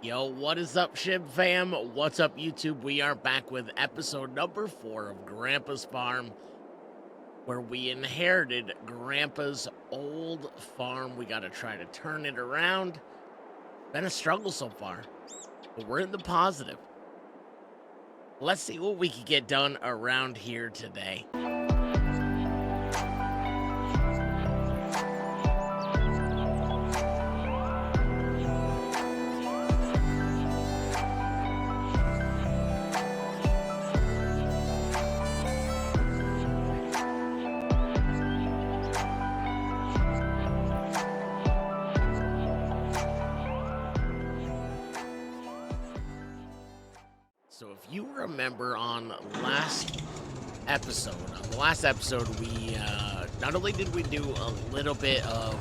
Yo, what is up, Shib fam? What's up, YouTube? We are back with episode number 4 of Grandpa's Farm, where we inherited Grandpa's old farm. We got to try to turn it around. Been a struggle so far, but we're in the positive. Let's see what we can get done around here today. So if you remember on the last episode, we not only did we do a little bit of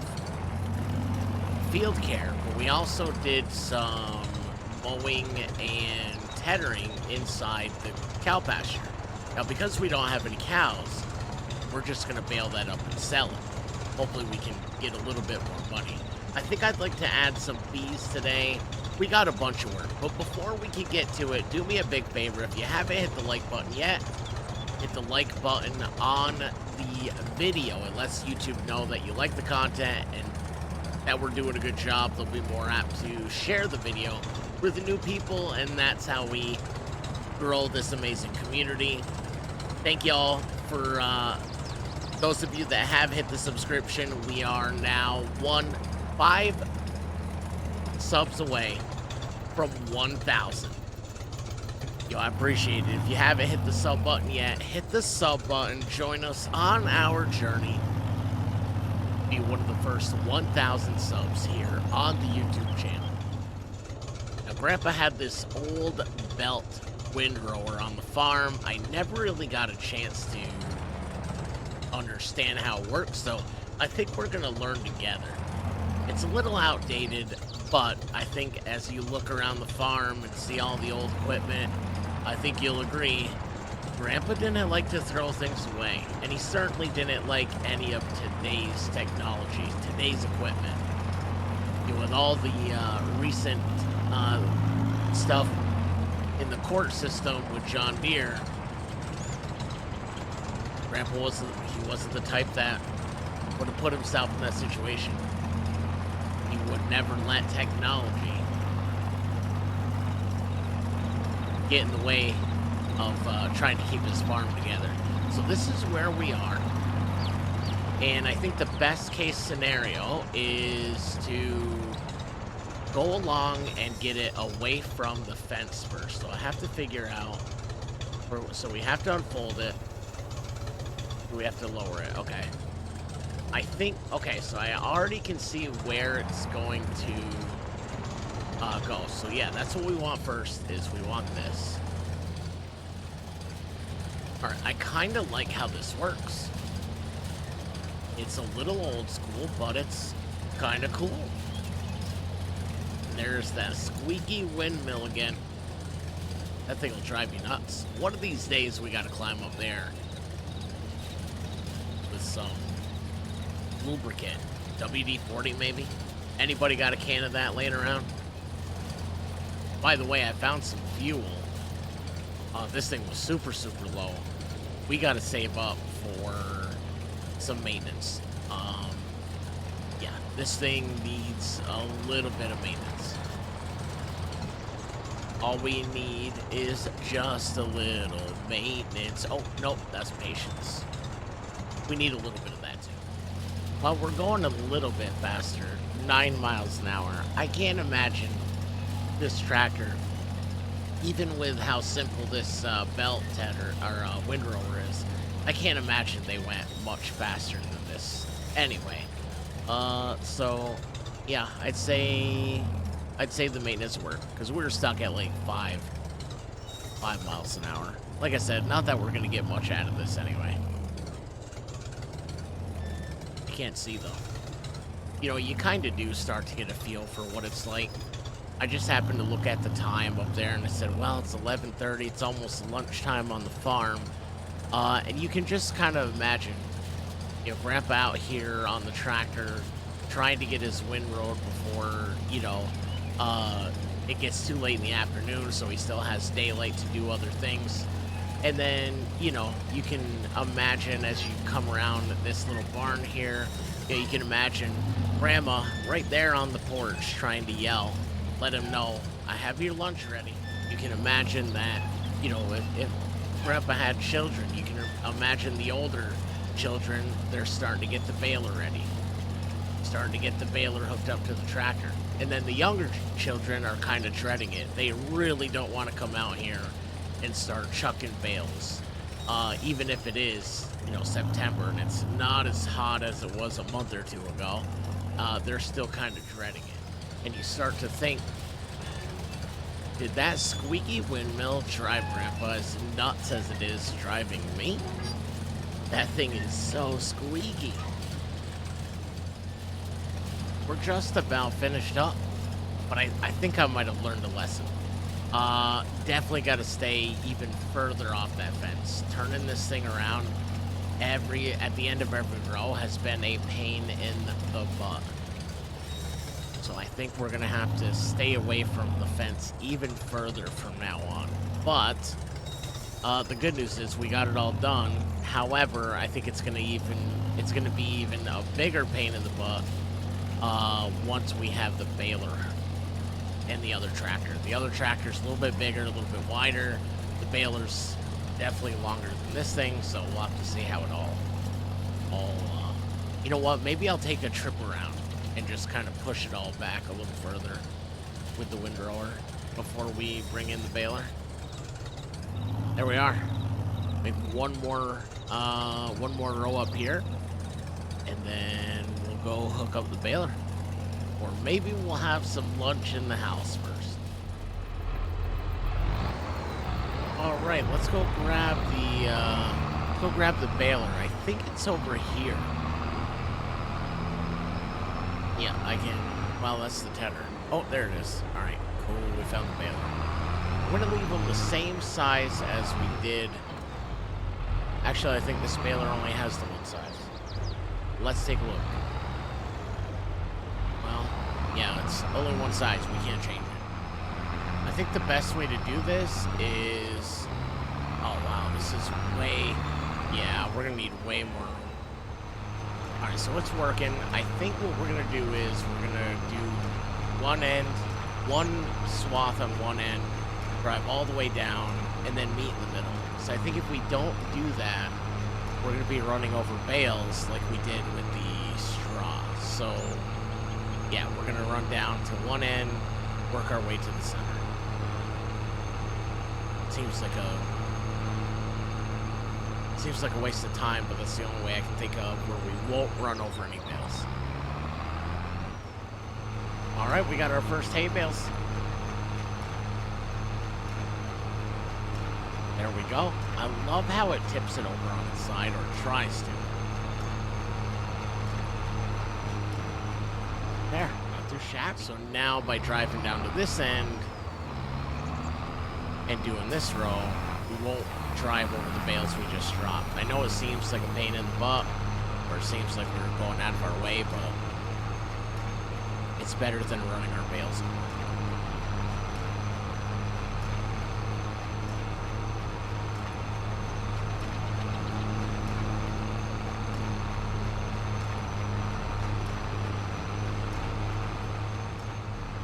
field care, but we also did some mowing and tethering inside the cow pasture. Now, because we don't have any cows, we're just going to bale that up and sell it. Hopefully we can get a little bit more money. I think I'd like to add some bees today. We got a bunch of work, but before we can get to it, do me a big favor. If you haven't hit the like button yet, hit the like button on the video. It lets YouTube know that you like the content and that we're doing a good job. They'll be more apt to share the video with the new people, and that's how we grow this amazing community. Thank y'all for those of you that have hit the subscription. We are now 5 subs away from 1,000. Yo, I appreciate it. If you haven't hit the sub button yet, hit the sub button. Join us on our journey. Be one of the first 1,000 subs here on the YouTube channel. Now, Grandpa had this old belt windrower on the farm. I never really got a chance to understand how it works, so I think we're going to learn together. It's a little outdated, but I think as you look around the farm and see all the old equipment, I think you'll agree, Grandpa didn't like to throw things away, and he certainly didn't like any of today's technology, today's equipment. You know, with all the recent stuff in the court system with John Deere, Grandpa wasn't the type that would have put himself in that situation. He would never let technology get in the way of trying to keep his farm together. So this is where we are. And I think the best case scenario is to go along and get it away from the fence first. So I have to figure out, so we have to unfold it. We have to lower it. Okay. I think, okay, so I already can see where it's going to go. So yeah, that's what we want first, is we want this. All right, I kind of like how this works. It's a little old school, but it's kind of cool. There's that squeaky windmill again. That thing will drive you nuts. One of these days, we got to climb up there with some lubricant. WD-40 maybe? Anybody got a can of that laying around? By the way, I found some fuel. This thing was super low. We got to save up for some maintenance. Yeah, this thing needs a little bit of maintenance. All we need is just a little maintenance. Oh, nope, that's patience. We need a little bit of that too. Well, we're going a little bit faster, 9 miles an hour. I can't imagine this tractor, even with how simple this belt tether or windrower is, I can't imagine they went much faster than this. Anyway, so yeah, I'd say the maintenance work, because we're stuck at like 5 miles an hour. Like I said, not that we're gonna get much out of this anyway. Can't see though. You know, you kind of do start to get a feel for what it's like. I just happened to look at the time up there and I said, well, it's 11:30, it's almost lunchtime on the farm. And you can just kind of imagine, you know, Grandpa out here on the tractor trying to get his windrow before, you know, it gets too late in the afternoon, so he still has daylight to do other things. And then, you know, you can imagine as you come around this little barn here, you can imagine Grandma right there on the porch trying to yell, let him know, I have your lunch ready. You can imagine that, you know, if Grandpa had children, you can imagine the older children, they're starting to get the baler ready, starting to get the baler hooked up to the tractor. And then the younger children are kind of dreading it. They really don't want to come out here and start chucking bales. Even if it is, you know, September and it's not as hot as it was a month or two ago, they're still kind of dreading it. And you start to think, did that squeaky windmill drive Grandpa as nuts as it is driving me? That thing is so squeaky. We're just about finished up, but I think I might have learned a lesson. Definitely got to stay even further off that fence. Turning this thing around at the end of every row has been a pain in the butt. So I think we're gonna have to stay away from the fence even further from now on. But the good news is we got it all done. However, I think it's gonna be even a bigger pain in the butt once we have the baler and the other tractor. The other tractor's a little bit bigger, a little bit wider. The baler's definitely longer than this thing, so we'll have to see how it all you know what, maybe I'll take a trip around and just kind of push it all back a little further with the windrower before we bring in the baler. There we are. Maybe one more row up here, and then we'll go hook up the baler. Or maybe we'll have some lunch in the house first. All right, let's go grab the baler. I think it's over here. Yeah, I can. Well, that's the tedder. Oh, there it is. All right, cool. We found the baler. I'm gonna leave them the same size as we did. Actually, I think this baler only has the one size. Let's take a look. Well, yeah, it's only one size. We can't change it. I think the best way to do this is... Oh, wow, this is way... Yeah, we're going to need way more room. All right, so it's working. I think what we're going to do is we're going to do one swath on one end, drive all the way down, and then meet in the middle. So I think if we don't do that, we're going to be running over bales like we did with the straw. So, yeah, we're going to run down to one end, work our way to the center. Seems like a waste of time, but that's the only way I can think of where we won't run over any bales. All right, we got our first hay bales. There we go. I love how it tips it over on its side, or tries to. There, not too shabby. So now by driving down to this end and doing this row, we won't drive over the bales we just dropped. I know it seems like a pain in the butt, or it seems like we're going out of our way, but it's better than running our bales over.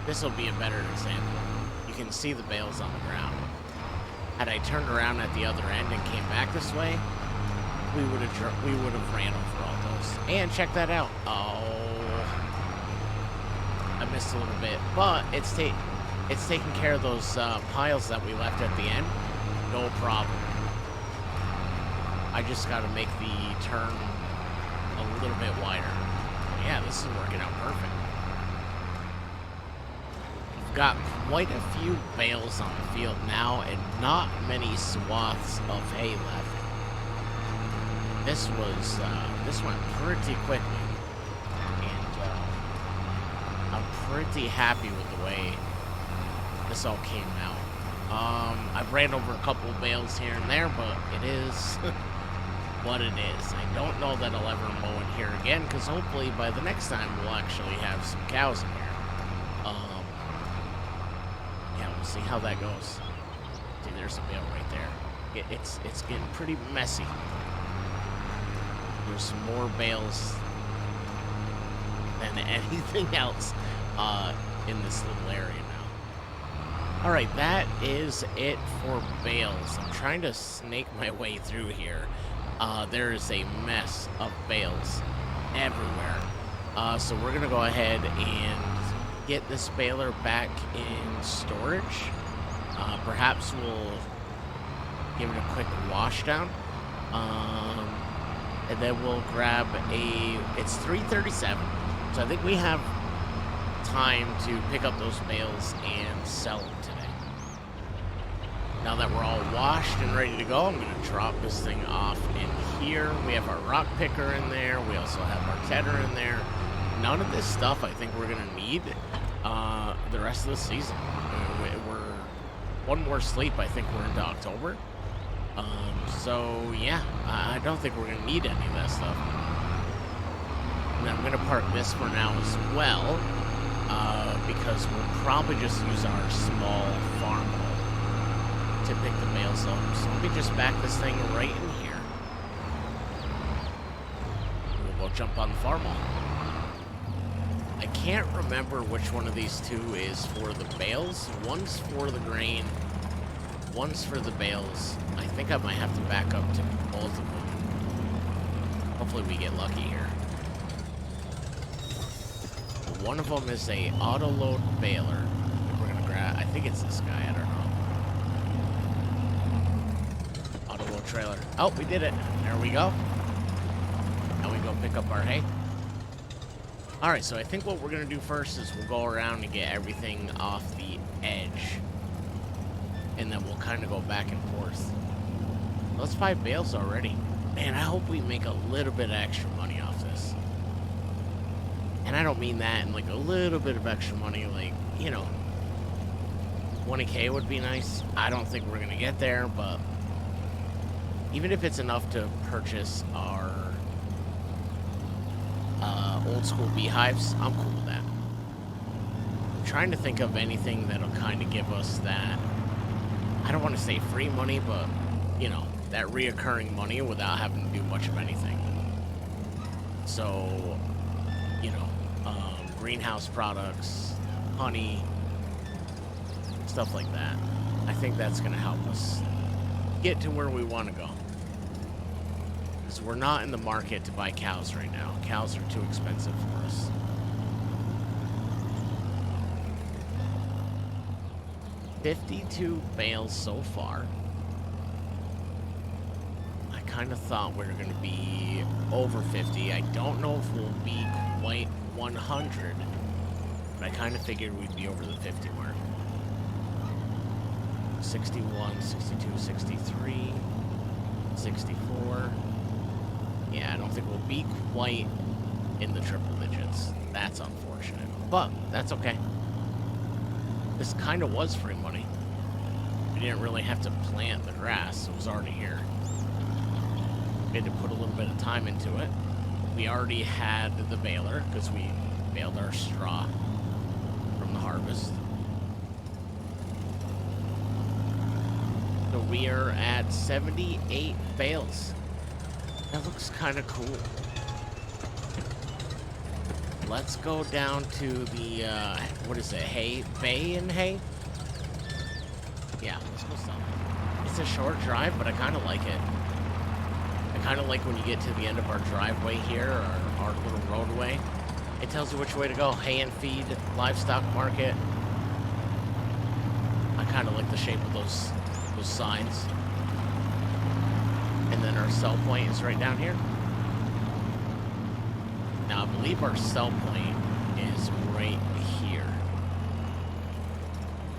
This will be a better example. You can see the bales on the ground. Had I turned around at the other end and came back this way, we would have ran over all those. And check that out. Oh, I missed a little bit, but it's taking care of those piles that we left at the end. No problem. I just got to make the turn a little bit wider. Yeah, this is working out perfect. Got quite a few bales on the field now and not many swaths of hay left. This went pretty quickly, and I'm pretty happy with the way this all came out. I've ran over a couple of bales here and there, but it is what it is. I don't know that I'll ever mow in here again, because hopefully by the next time we'll actually have some cows in here. see how that goes. See, there's a bale right there. It's getting pretty messy. There's some more bales than anything else in this little area now. All right, that is it for bales. I'm trying to snake my way through here. There is a mess of bales everywhere. So we're going to go ahead and get this baler back in storage. Perhaps we'll give it a quick wash down. And then we'll grab it's 3:37. So I think we have time to pick up those bales and sell them today. Now that we're all washed and ready to go, I'm going to drop this thing off in here. We have our rock picker in there. We also have our tedder in there. None of this stuff I think we're going to need the rest of the season. We're one more sleep. I think we're into October. So yeah, I don't think we're going to need any of that stuff. And I'm going to park this for now as well, because we'll probably just use our small farm hole to pick the bales up. So let me just back this thing right in here. We'll go jump on the farm hole. I can't remember which one of these two is for the bales. One's for the grain, one's for the bales. I think I might have to back up to both of them. Hopefully we get lucky here. One of them is a auto-load baler. We're gonna grab, I think it's this guy, I don't know. Auto-load trailer. Oh, we did it. There we go. Now we go pick up our hay. Alright, so I think what we're gonna do first is we'll go around and get everything off the edge. And then we'll kind of go back and forth. That's 5 bales already. Man, I hope we make a little bit of extra money off this. And I don't mean that in like a little bit of extra money, like, you know, 20K would be nice. I don't think we're going to get there, but even if it's enough to purchase our old school beehives, I'm cool with that. I'm trying to think of anything that'll kind of give us that, I don't want to say free money, but, you know, that reoccurring money without having to do much of anything. So, you know, greenhouse products, honey, stuff like that. I think that's going to help us get to where we want to go. Because we're not in the market to buy cows right now. Cows are too expensive for us. $52 bales so far. I kind of thought we were going to be over 50. I don't know if we'll be quite 100, but I kind of figured we'd be over the 50 mark. 61, 62, 63, 64. Yeah, I don't think we'll be quite in the triple digits. That's unfortunate, but that's okay. This kind of was free money. We didn't really have to plant the grass. It was already here. We had to put a little bit of time into it. We already had the baler because we baled our straw from the harvest. So we are at 78 bales. That looks kind of cool. Let's go down to the, what is it, hay? Bay and hay? Yeah, let's go sell it. It's a short drive, but I kind of like it. I kind of like when you get to the end of our driveway here, our little roadway. It tells you which way to go. Hay and feed, livestock market. I kind of like the shape of those signs. And then our sell point is right down here. Now, I believe our sell point is right here.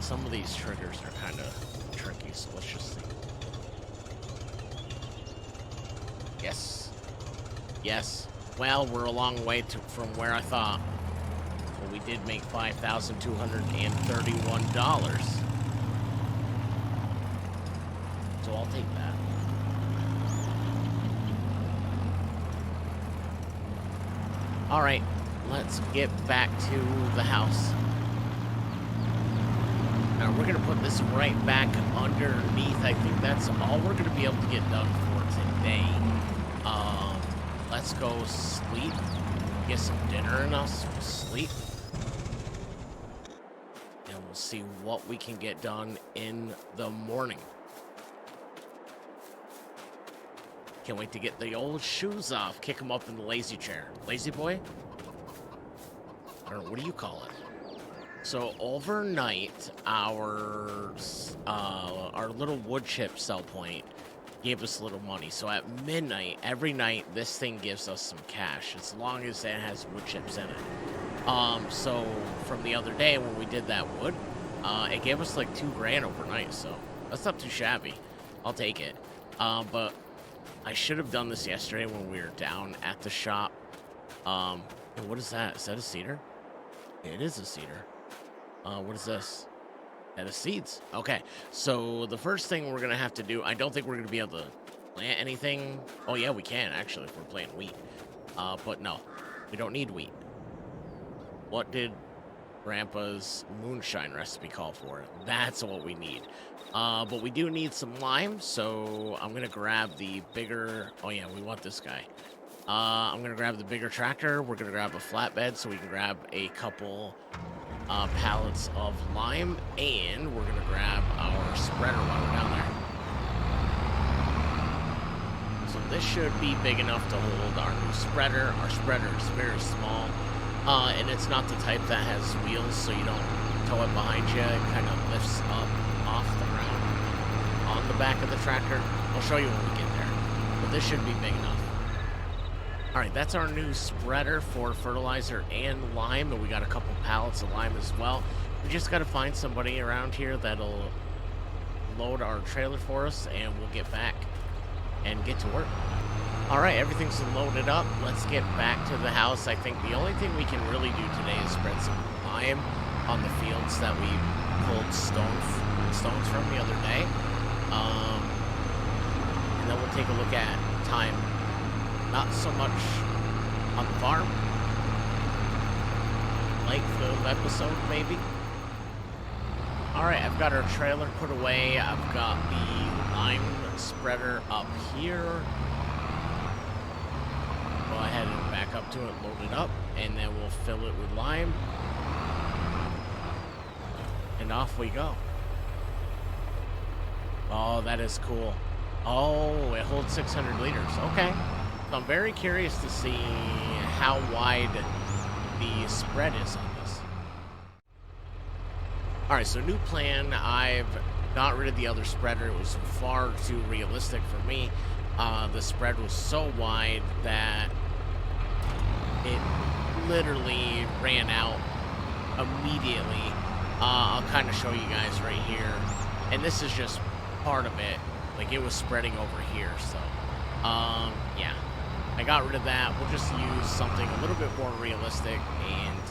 Some of these triggers are kind of tricky, so let's just see. Yes. Yes. Well, we're a long way from where I thought. Well, we did make $5,231. So I'll take that. All right, let's get back to the house. Now we're gonna put this right back underneath. I think that's all we're gonna be able to get done for today. Um, let's go sleep, get some dinner and us sleep, and we'll see what we can get done in the morning. Can't wait to get the old shoes off, kick them up in the lazy chair. Lazy boy? I don't know, what do you call it? So overnight, our little wood chip sell point gave us a little money. So at midnight, every night, this thing gives us some cash as long as it has wood chips in it. So from the other day when we did that wood, it gave us like 2 grand overnight. So that's not too shabby. I'll take it. But I should have done this yesterday when we were down at the shop. And what is that? Is that a cedar? It is a cedar. What is this? That is seeds. Okay, so the first thing we're gonna have to do, I don't think we're gonna be able to plant anything. Oh yeah, we can actually if we're planting wheat. But no, we don't need wheat. What did Grandpa's moonshine recipe call for? That's what we need. But we do need some lime, so I'm gonna grab the bigger. Oh yeah, we want this guy. I'm gonna grab the bigger tractor. We're gonna grab a flatbed so we can grab a couple pallets of lime, and we're gonna grab our spreader while we're down there. So this should be big enough to hold our new spreader. Our spreader is very small, and it's not the type that has wheels, so you don't tow it behind you. It kind of lifts up off the ground on the back of the tractor. I'll show you when we get there, but this should be big enough. All right, that's our new spreader for fertilizer and lime, and we got a couple pallets of lime as well. We just got to find somebody around here that'll load our trailer for us, and we'll get back and get to work. All right, everything's loaded up. Let's get back to the house. I think the only thing we can really do today is spread some lime on the fields that we pulled stones from the other day. And then we'll take a look at time. Not so much on the farm. Length of episode, maybe. Alright, I've got our trailer put away. I've got the lime spreader up here. Go ahead and back up to it, load it up, and then we'll fill it with lime. And off we go. Oh, that is cool. Oh, it holds 600 liters. Okay. So I'm very curious to see how wide the spread is on this. All right, so new plan. I've got rid of the other spreader. It was far too realistic for me. The spread was so wide that it literally ran out immediately. I'll kind of show you guys right here. And this is just part of it. Like, it was spreading over here, so, yeah. I got rid of that. We'll just use something a little bit more realistic, and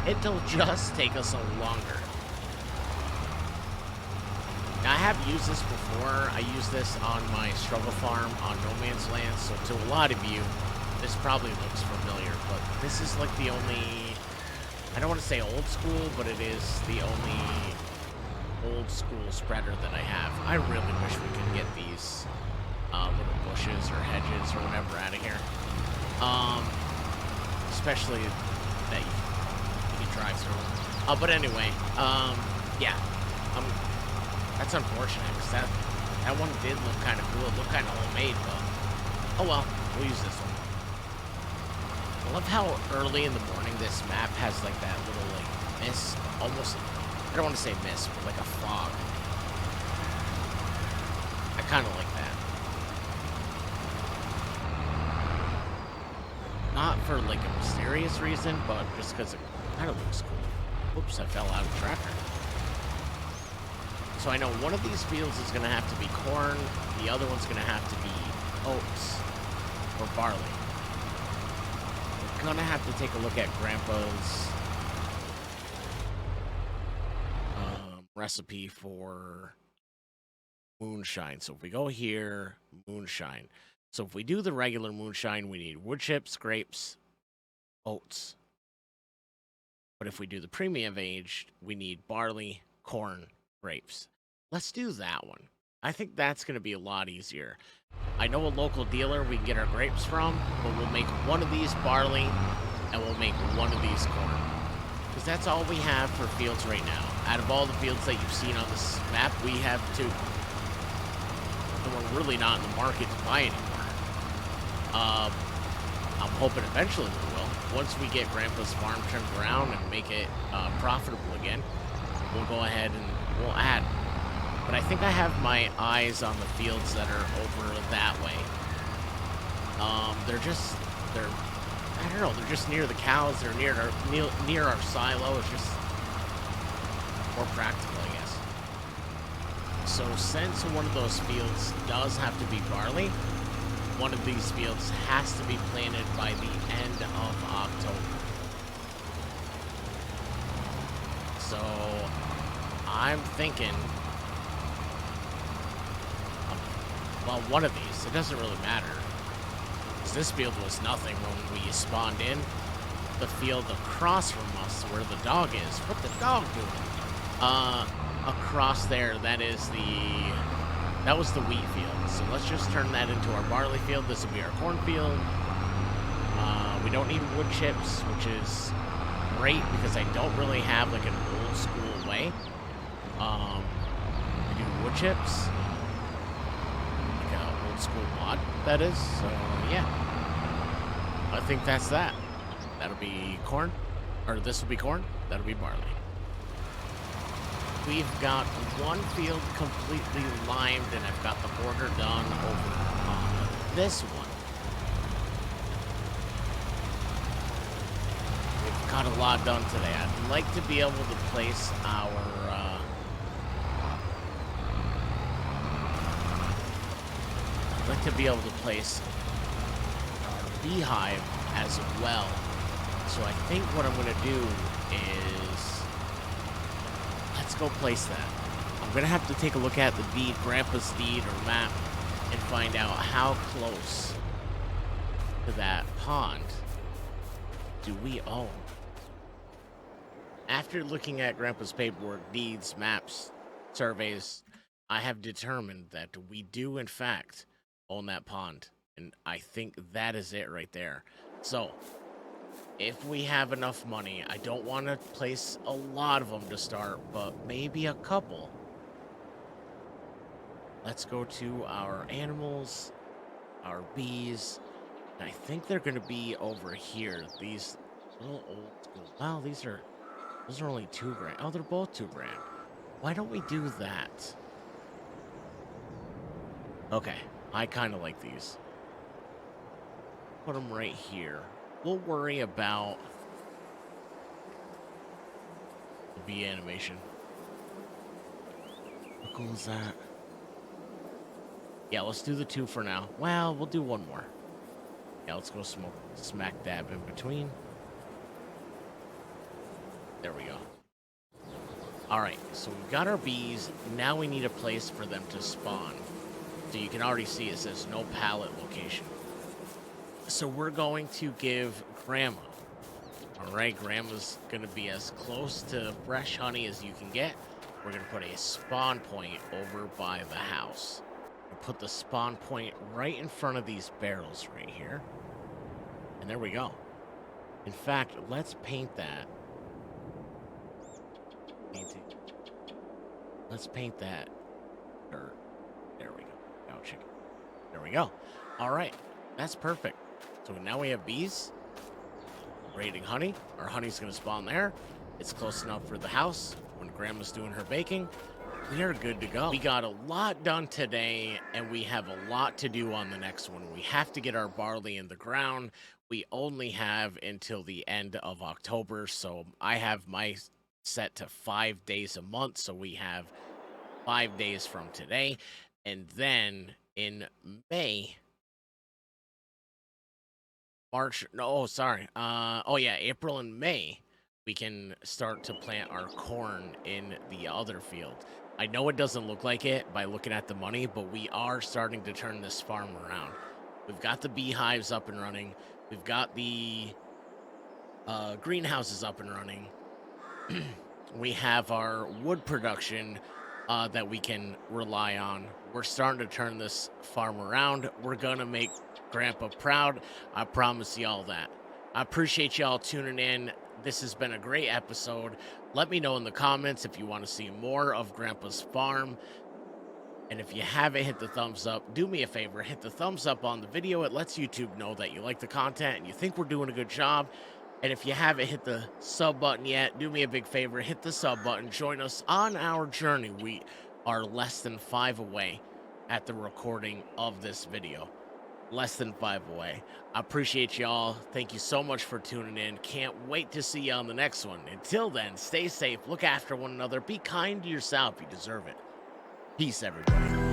it'll just take us a longer. Now, I have used this before. I used this on my struggle farm on No Man's Land, so to a lot of you, this probably looks familiar, but this is like the only, I don't want to say old school, but it is the only old school spreader that I have. I really wish we could get these little bushes or hedges or whatever out of here. Especially that you can drive through. But anyway, yeah. That's unfortunate because that one did look kind of cool. It looked kind of homemade, but oh well, we'll use this one. I love how early in the morning this map has like that little like mist, almost. I don't want to say mist, but like a fog. I kind of like that. Not for like a mysterious reason, but just because it kind of looks cool. Oops, I fell out of the tractor. So I know one of these fields is going to have to be corn, the other one's going to have to be oats or barley. We're going to have to take a look at Grandpa's recipe for moonshine. So if we go here, moonshine. So if we do the regular moonshine, we need wood chips, grapes, oats. But if we do the premium aged, we need barley, corn, grapes. Let's do that one. I think that's going to be a lot easier. I know a local dealer we can get our grapes from, but we'll make one of these barley and we'll make one of these corn. Because that's all we have for fields right now. Out of all the fields that you've seen on this map, we have 2. And we're really not in the market to buy anymore. I'm hoping eventually we will. Once we get Grandpa's farm turned around and make it profitable again, we'll go ahead and we'll add. But I think I have my eyes on the fields that are over that way. I don't know, they're just near the cows, they're near our silo. It's just more practical, I guess. So since one of those fields does have to be barley, one of these fields has to be planted by the end of October. So I'm thinking, well, one of these. It doesn't really matter. Because this field was nothing when we spawned in. The field across from us, where the dog is. What the dog doing? Across there, that was the wheat field. So let's just turn that into our barley field. This will be our cornfield. We don't need wood chips, which is great because I don't really have like an old school way. We do wood chips. School mod, that is. So yeah, I think that's that. That'll be corn, or this will be corn. That'll be barley. We've got one field completely limed, and I've got the border done over on this one. We've got a lot done today. I'd like to be able to place our beehive as well. So I think what I'm going to do is let's go place that. I'm going to have to take a look at the deed, Grandpa's deed or map, and find out how close to that pond do we own. After looking at Grandpa's paperwork, deeds, maps, surveys, I have determined that we do in fact own that pond, and I think that is it right there. So if we have enough money, I don't want to place a lot of them to start, but maybe a couple. Let's go to our animals, our bees. I think they're going to be over here. These little old school. Wow, those are only $2,000. Oh, they're both $2,000. Why don't we do that? Okay. I kind of like these. Put them right here. We'll worry about the bee animation. How cool is that? Yeah, let's do the 2 for now. Well, we'll do 1 more. Yeah, let's go smack dab in between. There we go. All right, so we've got our bees. Now we need a place for them to spawn. So you can already see it says no pallet location. So we're going to give Grandma. All right, Grandma's going to be as close to fresh honey as you can get. We're going to put a spawn point over by the house. We'll put the spawn point right in front of these barrels right here. And there we go. In fact, let's paint that. Let's paint that dirt. There we go. Cow chicken. There we go. All right. That's perfect. So now we have bees raiding honey. Our honey's going to spawn there. It's close enough for the house. When Grandma's doing her baking, we are good to go. We got a lot done today, and we have a lot to do on the next one. We have to get our barley in the ground. We only have until the end of October, so I have my set to 5 days a month, so we have 5 days from today. And then in May, April and May, we can start to plant our corn in the other field. I know it doesn't look like it by looking at the money, but we are starting to turn this farm around. We've got the beehives up and running. We've got the greenhouses up and running. We have our wood production that we can rely on. We're starting to turn this farm around. We're going to make Grandpa proud. I promise y'all that. I appreciate y'all tuning in. This has been a great episode. Let me know in the comments if you want to see more of Grandpa's farm. And if you haven't hit the thumbs up, do me a favor, hit the thumbs up on the video. It lets YouTube know that you like the content and you think we're doing a good job. And if you haven't hit the sub button yet, do me a big favor, hit the sub button. Join us on our journey. We are less than 5 away at the recording of this video. Less than 5 away. I appreciate y'all. Thank you so much for tuning in. Can't wait to see you on the next one. Until then, stay safe, look after one another, be kind to yourself. You deserve it. Peace, everybody.